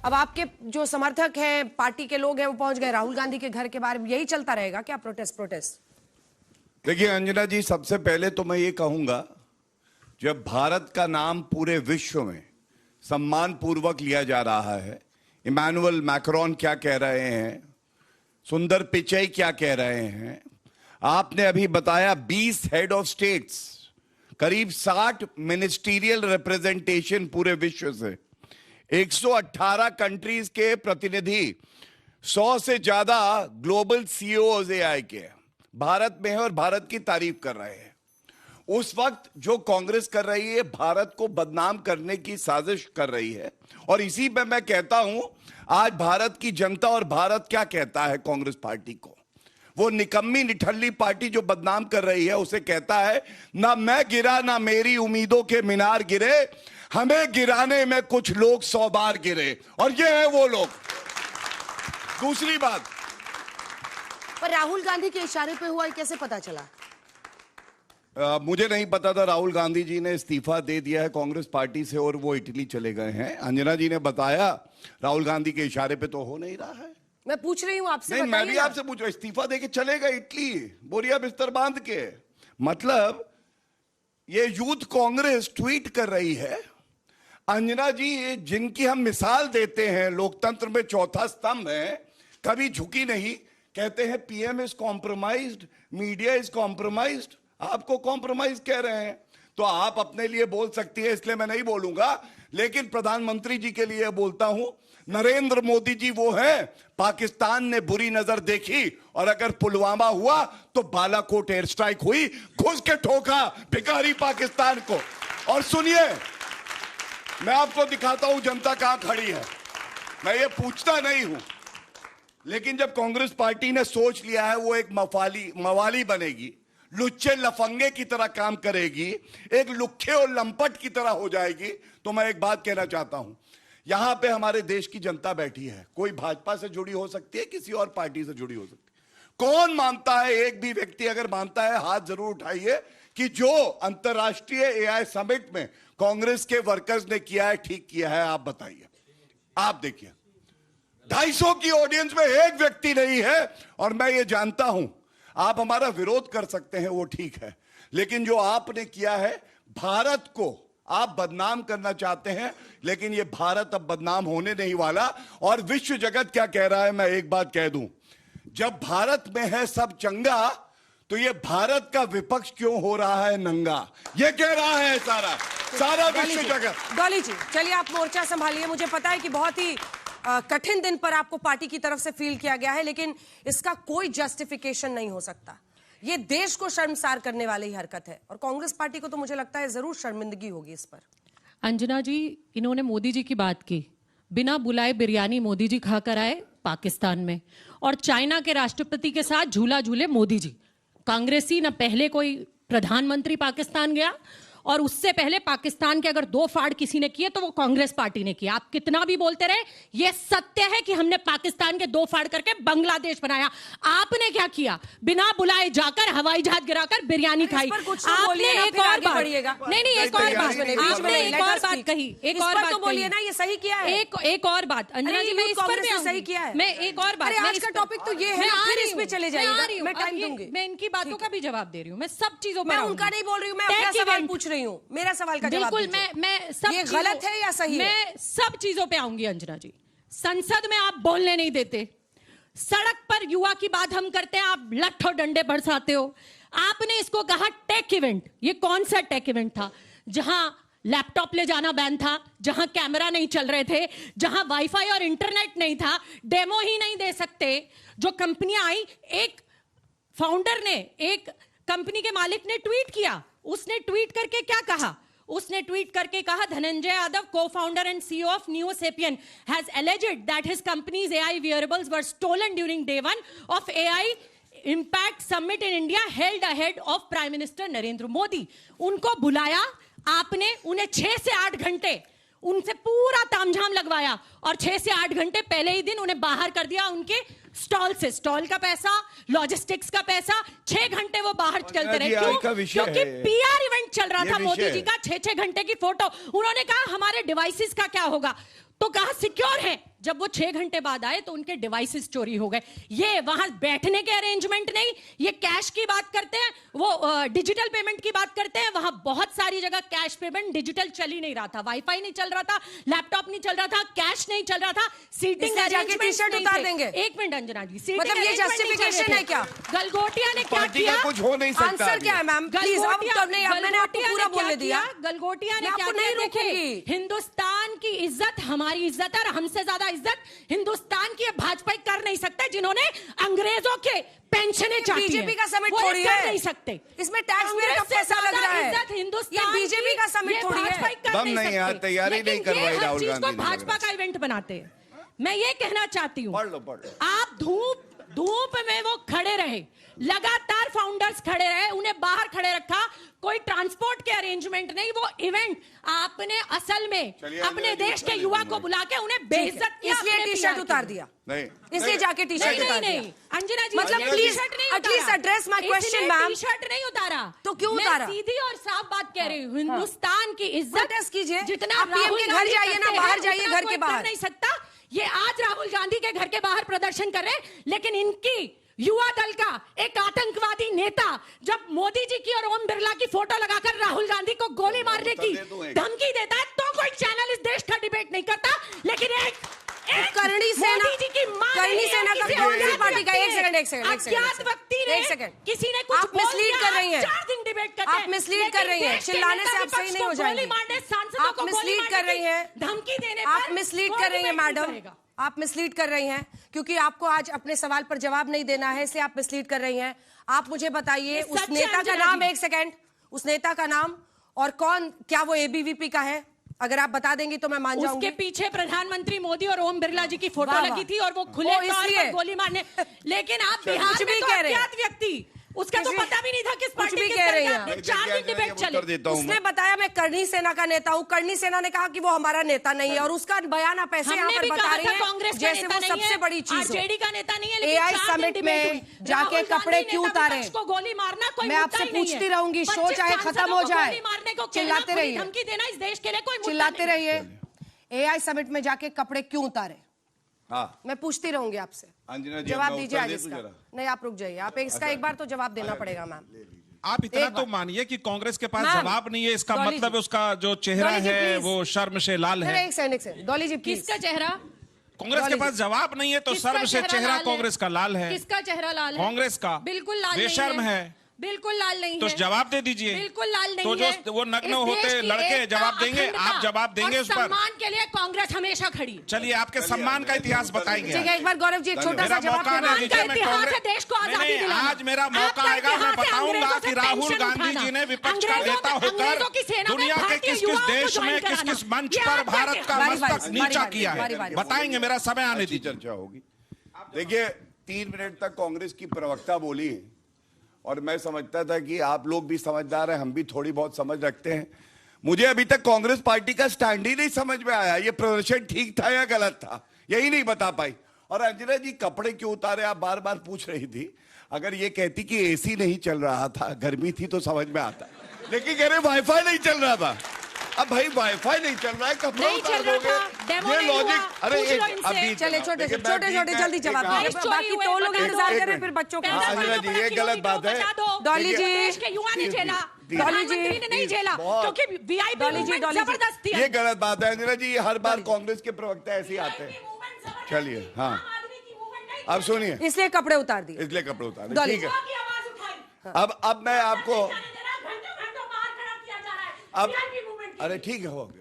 अब आपके जो समर्थक हैं, पार्टी के लोग हैं, वो पहुंच गए राहुल गांधी के घर के बाहर, यही चलता रहेगा क्या प्रोटेस्ट? देखिए अंजना जी, सबसे पहले तो मैं ये कहूंगा, जब भारत का नाम पूरे विश्व में सम्मान पूर्वक लिया जा रहा है, इमैनुअल मैक्रोन क्या कह रहे हैं, सुंदर पिचाई क्या कह रहे हैं, आपने अभी बताया 20 हेड ऑफ स्टेट्स, करीब 60 मिनिस्टीरियल रिप्रेजेंटेशन पूरे विश्व से, 118 कंट्रीज के प्रतिनिधि, 100 से ज्यादा ग्लोबल सीईओज एआई के भारत में है और भारत की तारीफ कर रहे हैं। उस वक्त जो कांग्रेस कर रही है, भारत को बदनाम करने की साजिश कर रही है। और इसी पे मैं कहता हूं, आज भारत की जनता और भारत क्या कहता है कांग्रेस पार्टी को, वो निकम्मी निठल्ली पार्टी जो बदनाम कर रही है उसे कहता है, ना मैं गिरा ना मेरी उम्मीदों के मीनार गिरे, हमें गिराने में कुछ लोग 100 बार गिरे, और ये है वो लोग। दूसरी बात, पर राहुल गांधी के इशारे पे हुआ, कैसे पता चला? मुझे नहीं पता था। राहुल गांधी जी ने इस्तीफा दे दिया है कांग्रेस पार्टी से और वो इटली चले गए हैं। अंजना जी ने बताया राहुल गांधी के इशारे पे तो हो नहीं रहा है। मैं पूछ रही हूं आपसे। नहीं, मैं भी आपसे पूछ रहा हूं, इस्तीफा दे के चले गए इटली, बोरिया बिस्तर बांध के। मतलब ये यूथ कांग्रेस ट्वीट कर रही है, अंजना जी जिनकी हम मिसाल देते हैं, लोकतंत्र में चौथा स्तंभ है, कभी झुकी नहीं, कहते हैं PM is compromised, media is compromised, आपको कॉम्प्रोमाइज कह रहे हैं। तो आप अपने लिए बोल सकती है, इसलिए मैं नहीं बोलूंगा, लेकिन प्रधानमंत्री जी के लिए बोलता हूं, नरेंद्र मोदी जी वो हैं, पाकिस्तान ने बुरी नजर देखी और अगर पुलवामा हुआ तो बालाकोट एयर स्ट्राइक हुई, घुस के ठोका भिखारी पाकिस्तान को। और सुनिए, मैं आपको दिखाता हूं जनता कहां खड़ी है, मैं ये पूछता नहीं हूं, लेकिन जब कांग्रेस पार्टी ने सोच लिया है वो एक मवाली बनेगी, लुच्चे लफंगे की तरह काम करेगी, एक लुक्खे और लंपट की तरह हो जाएगी, तो मैं एक बात कहना चाहता हूं, यहां पे हमारे देश की जनता बैठी है, कोई भाजपा से जुड़ी हो सकती है, किसी और पार्टी से जुड़ी हो सकती है। कौन मानता है, एक भी व्यक्ति अगर मानता है हाथ जरूर उठाइए, कि जो अंतरराष्ट्रीय एआई समिट में कांग्रेस के वर्कर्स ने किया है ठीक किया है? आप बताइए। आप देखिए 250 की ऑडियंस में एक व्यक्ति नहीं है। और मैं ये जानता हूं, आप हमारा विरोध कर सकते हैं, वो ठीक है, लेकिन जो आपने किया है, भारत को आप बदनाम करना चाहते हैं, लेकिन ये भारत अब बदनाम होने नहीं वाला। और विश्व जगत क्या कह रहा है, मैं एक बात कह दूं, जब भारत में है सब चंगा, तो ये भारत का विपक्ष क्यों हो रहा है नंगा, ये कह रहा है सारा विश्व जगत। डॉली जी, चलिए आप मोर्चा संभालिए। मुझे पता है कि बहुत ही कठिन दिन पर आपको पार्टी की तरफ से फील किया गया है, लेकिन इसका कोई जस्टिफिकेशन नहीं हो सकता। ये देश को शर्मसार करने वाली हरकत है और कांग्रेस पार्टी को तो मुझे लगता है जरूर शर्मिंदगी होगी इस पर। अंजना जी, इन्होंने मोदी जी की बात की, बिना बुलाए बिरयानी मोदी जी खाकर आए पाकिस्तान में, और चाइना के राष्ट्रपति के साथ झूला झूले मोदी जी। कांग्रेसी न पहले कोई प्रधानमंत्री पाकिस्तान गया, और उससे पहले पाकिस्तान के अगर 2 फाड़ किसी ने किए तो वो कांग्रेस पार्टी ने किया। आप कितना भी बोलते रहे, ये सत्य है कि हमने पाकिस्तान के 2 फाड़ करके बांग्लादेश बनाया। आपने क्या किया? बिना बुलाए जाकर हवाई जहाज गिराकर बिरयानी खाई। आपने एक और बात, नहीं एक और बात, आपने एक और बात कही, एक और बात बोलिए ना, ये सही किया है। एक और बात अंजना जी, मैं इस पर भी सही किया है। मैं एक और बात, आज का टॉपिक तो ये है, फिर इस पे चले जाएंगे, मैं टाइम दूंगी। मैं इनकी बातों का भी जवाब दे रही हूँ, मैं सब चीजों मैं उनका नहीं बोल रही हूँ, मैं अपना सवाल पूछ रही हूँ, मेरा सवाल का जवाब बिल्कुल। मैं सब, ये गलत है या सही है? मैं सब चीजों पे आऊंगी अंजना जी। संसद में आप बोलने नहीं देते, सड़क पर युवा की बात हम करते हैं, आप लठ और डंडे बरसाते हो। आपने इसको कहा टेक इवेंट, ये कौन सा टेक इवेंट था? जहां लैपटॉप ले जाना बैन था, जहां कैमरा नहीं चल रहे थे, जहां वाईफाई और इंटरनेट नहीं था, डेमो ही नहीं दे सकते। जो कंपनियां आई, एक फाउंडर ने, एक कंपनी के मालिक ने ट्वीट किया, उसने ट्वीट करके क्या कहा? उसने ट्वीट करके कहा, Dhananjay Yadav, co-founder and CEO of Neosapien, has alleged that his company's AI wearables were stolen during day 1 of AI Impact Summit in India held ahead of Prime Minister Narendra Modi. उनको बुलाया आपने, उन्हें 6 से 8 घंटे उनसे पूरा तामझाम लगवाया, और 6 से 8 घंटे पहले ही दिन उन्हें बाहर कर दिया उनके स्टॉल से। स्टॉल का पैसा, लॉजिस्टिक्स का पैसा, 6 घंटे वो बाहर चलते रहे। क्यों? क्योंकि पीआर इवेंट चल रहा था मोदी जी का, 6-6 घंटे की फोटो। उन्होंने कहा हमारे डिवाइसेस का क्या होगा, तो कहा सिक्योर है, जब वो 6 घंटे बाद आए तो उनके डिवाइसेस चोरी हो गए। ये वहां बैठने के अरेंजमेंट नहीं, ये कैश की बात करते हैं, वो डिजिटल पेमेंट की बात करते हैं। वहां बहुत सारी जगह कैश पेमेंट, डिजिटल चल ही नहीं रहा था, वाईफाई नहीं चल रहा था, लैपटॉप नहीं चल रहा था, कैश नहीं चल रहा था, सीटिंग जाके टी-शर्ट उतार देंगे। एक मिनट अंजना जी, मतलब ये जस्टिफिकेशन है क्या? गलगोटिया ने क्या पार्टी किया? का कुछ हो नहीं सकता। आंसर क्या है मैम? प्लीज, अब तो नहीं, अब मैंने आपको पूरा बोलने दिया। गलगोटिया ने मैं क्या आपको किया? नहीं देखिए, रोकूंगी। हिंदुस्तान की इज्जत हमारी इज्जत है और हमसे ज्यादा इज्जत हिंदुस्तान की भाजपा कर नहीं सकते, जिन्होंने अंग्रेजों के पेंशने चाहती है। बीजेपी का समिट वो ये थोड़ी कर है, नहीं सकते। इसमें टैक्स पेयर का कांग्रेस से पैसा लग ज्यादा रहा है। इज्जत हिंदुस्तान ये बीजेपी का समिट ये थोड़ी है। भाजपा कर दम नहीं सकते। यार, तैयारी लेकिन नहीं करवाई ये हर राहुल चीज गांधी को ने, भाजपा का इवेंट बनाते हैं। मैं ये कहना चाहती हूँ, पढ़ लो। आप धूप में वो खड़े रहे, लगातार फाउंडर्स खड़े रहे, उन्हें बाहर खड़े रखा, कोई ट्रांसपोर्ट के अरेंजमेंट नहीं। वो इवेंट आपने असल में अपने देश के युवा को बुला के उन्हें बेइज्जत किया, इसलिए टी-शर्ट उतार दिया, नहीं, इसलिए जाके टी-शर्ट उतार दिया। नहीं अंजना जी, मतलब please at least address my question ma'am. T-shirt नहीं उतारा तो क्यों उतारा? मैं सीधी और साफ बात कह रही हूँ, हिंदुस्तान की इज्जत प्रोटेस्ट कीजिए, जितना आप पीएम के घर जाइए ना, बाहर जाइए, घर के बाहर नहीं सकता। ये आज राहुल गांधी के घर के बाहर प्रदर्शन कर रहे हैं, लेकिन इनकी युवा दल का एक आतंकवादी नेता जब मोदी जी की और ओम बिरला की फोटो लगाकर राहुल गांधी को गोली मारने की धमकी देता है, तो कोई चैनल इस देश का डिबेट नहीं करता। लेकिन एक करणी सेना, मोदी जी की मां करणी सेना का कौन सी पार्टी का? एक सेकंड अज्ञात व्यक्ति ने, एक सेकंड, किसी ने कुछ आप मिसलीड कर रही हैं, 4 दिन डिबेट करते हैं, आप मिसलीड कर रही हैं, चिल्लाने से आप सही नहीं हो जाएंगी। आप मिसलीड कर रही हैं, धमकी देने आप मिसलीड कर रही हैं मैडम, आप मिसलीड कर रही हैं, क्योंकि आपको आज अपने सवाल पर जवाब नहीं देना है, इसलिए आप मिसलीड कर रही हैं। आप मुझे बताइए उस नेता का नाम, एक सेकंड, उस नेता का नाम और कौन, क्या वो एबीवीपी का है? अगर आप बता देंगी तो मैं मान जाऊंगी। उसके पीछे प्रधानमंत्री मोदी और ओम बिरला जी की फोटो वाह, लगी थी और वो खुले तौर पर गोली मारने। लेकिन आप बिहार कुछ भी में तो कह रहे हैं। अज्ञात व्यक्ति, उसका तो पता भी नहीं था किस पार्टी भी के कह रही हैं। 4 दिन डिबेट चले। उसने बताया मैं करणी सेना का नेता हूं, करणी सेना ने कहा कि वो हमारा नेता नहीं है, और उसका बयान आप ऐसे यहाँ पर बता रही हैं जैसे वो सबसे बड़ी चीज हो। आरजेडी का नेता नहीं है। एआई समिट में जाके कपड़े क्यों उतारे? गोली मारना कोई, मैं आपसे पूछती रहूंगी, शो चाहे खत्म हो जाए, चिल्लाते रहिए, धमकी देना इस देश के लिए कोई, चिल्लाते रहिए। एआई समिट में जाके कपड़े क्यों उतारे? हाँ, मैं पूछती रहूंगी आपसे, अंजना जी, जवाब अपना दीजिए उत्तर आज दे इसका। तू जरा। नहीं, आप रुक जाइए, आप इसका एक बार तो जवाब देना पड़ेगा मैम। आप इतना तो मानिए कि कांग्रेस के पास मैम, जवाब नहीं है, इसका डॉली मतलब जी, उसका जो चेहरा डॉली जी, है प्लीज। वो शर्म से लाल है। एक सेकंड, डॉली जी प्लीज। किसका चेहरा? कांग्रेस के पास जवाब नहीं है तो किसका शर्म से चेहरा लाल है? कांग्रेस का लाल है। किसका चेहरा लाल है? कांग्रेस का। बिल्कुल लाल नहीं बेशर्म है। बिल्कुल लाल नहीं तो है। जवाब दे दीजिए। बिल्कुल लाल नहीं तो जो है। वो नग्न इस होते देश की लड़के एकता, जवाब देंगे, अखंडता आप जवाब देंगे और उस पर। सम्मान के लिए कांग्रेस हमेशा खड़ी। चलिए आपके सम्मान का इतिहास बताएंगे। ठीक है, एक बार गौरव जी एक छोटा सा मेरा जवाब मौका देना। आने दीजिए, मैं इतिहास कांग्रेस है देश को आजादी नहीं, दिलाना। आज मेरा मौका आपका आएगा, मैं इतिहास है बताऊंगा अंग्रेजों कि से राहुल पेंशन गांधी उठाना। जी ने विपक्ष का अंग्रेजों नेता के- होकर अंग्रेजों की सेना में दुनिया के भारतीय किस किस युवाओं को देश में ज्वाइन किस किस कराना। मंच ये पर आप भारत क्या का बारी बारी, मस्तक नीचा बारी किया बारी, है, बारी। बताएंगे, मेरा समय आने अच्छी दीजिए। चर्चा होगी। देखिए 3 मिनट तक कांग्रेस की प्रवक्ता बोली और मैं समझता था कि आप लोग भी समझदार हैं, हम भी थोड़ी बहुत समझ रखते हैं। मुझे अभी तक कांग्रेस पार्टी का स्टैंड ही नहीं समझ में आया, ये प्रदर्शन ठीक था या गलत था, यही नहीं बता पाई। और अंजना जी कपड़े क्यों उतारे आप बार बार पूछ रही थी। अगर ये कहती कि एसी नहीं चल रहा था, गर्मी थी, तो समझ में आता, लेकिन कह रहे वाईफाई नहीं चल रहा था। अब भाई वाईफाई नहीं चल रहा है, कपड़े नहीं उतार चल रहा दोगे, था, डेमो ये नहीं हुआ, लॉजिक। अरे पूछ लो एक इनसे। अभी चले छोटे देखिए, छोटे मैं छोटे बीच जल्दी में- जवाब एक- दीजिए, बाकी तो लोग इंतजार कर रहे हैं, फिर बच्चों के हाँ, अंजना जी, ये गलत बात है। डॉली जी, देश के युवा ने झेला, डॉली जी, प्रधानमंत्री ने नहीं झेला, बहुत- क्योंकि वीआईपी डॉली जी, मूवमेंट डॉली जी, जबरदस्ती ये गलत बात है अंजना जी, ये हर बार कांग्रेस के प्रवक्ता ऐसे ही आते हैं। चलिए, हाँ, अब सुनिए, इसलिए कपड़े उतार दिए। इसलिए कपड़े उतारे, डॉली ठीक है। अब मैं आपको अब अरे ठीक है, हो गया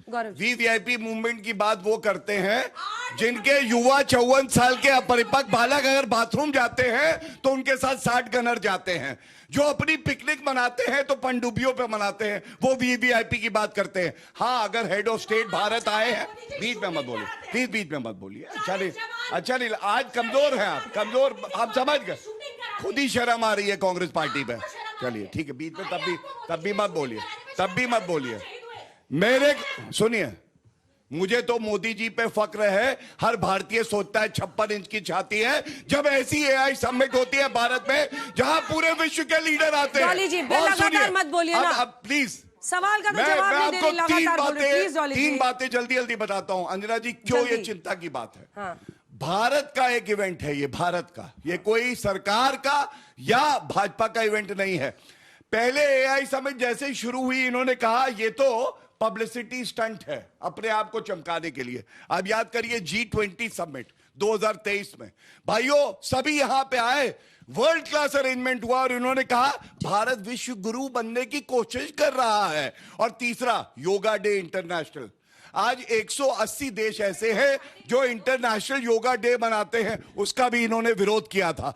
गौरव जी, वीवीआईपी मूवमेंट की बात वो करते हैं जिनके युवा 54 साल के अपरिपक्व बालक अगर बाथरूम जाते हैं तो उनके साथ 60 गनर जाते हैं, जो अपनी पिकनिक मनाते हैं तो पनडुब्बियों पे मनाते हैं, वो वीवीआईपी की बात करते हैं। हाँ, अगर हेड ऑफ स्टेट भारत आए हैं, बीच में मत बोलिए प्लीज, बीच में मत बोलिए। अच्छा नहीं, आज कमजोर हैं आप, कमजोर, आप समझ गए, खुद ही शर्म आ रही है कांग्रेस पार्टी पे। चलिए ठीक है, बीच में तब भी मत बोलिए, तब भी मत बोलिए। मेरे सुनिए, मुझे तो मोदी जी पे फक्र है, हर भारतीय सोचता है 56 इंच की छाती है जब ऐसी एआई समिट होती है भारत में जहां पूरे विश्व के लीडर आते हैं। डॉली जी, और लगातार सुनिए, मत बोलिए ना। अब प्लीज सवाल का तो मैं जवाब नहीं दे आपको रही, लगातार बोल रही। प्लीज डॉली तीन जी। बातें जल्दी जल्दी बताता हूं अंजना जी, क्यों ये जल्दी। चिंता की बात है। हाँ। भारत का एक इवेंट है ये, भारत का, ये कोई सरकार का या भाजपा का इवेंट नहीं है। पहले एआई समिट जैसे ही शुरू हुई, इन्होंने कहा ये तो पब्लिसिटी स्टंट है अपने आप को चमकाने के लिए। अब याद करिए G20 समिट 2023 में, भाइयों सभी यहां पे आए, वर्ल्ड क्लास अरेंजमेंट हुआ और इन्होंने कहा भारत विश्व गुरु बनने की कोशिश कर रहा है। और तीसरा, योगा डे इंटरनेशनल। आज 180 देश ऐसे हैं जो इंटरनेशनल योगा डे मनाते हैं, उसका भी इन्होंने विरोध किया था।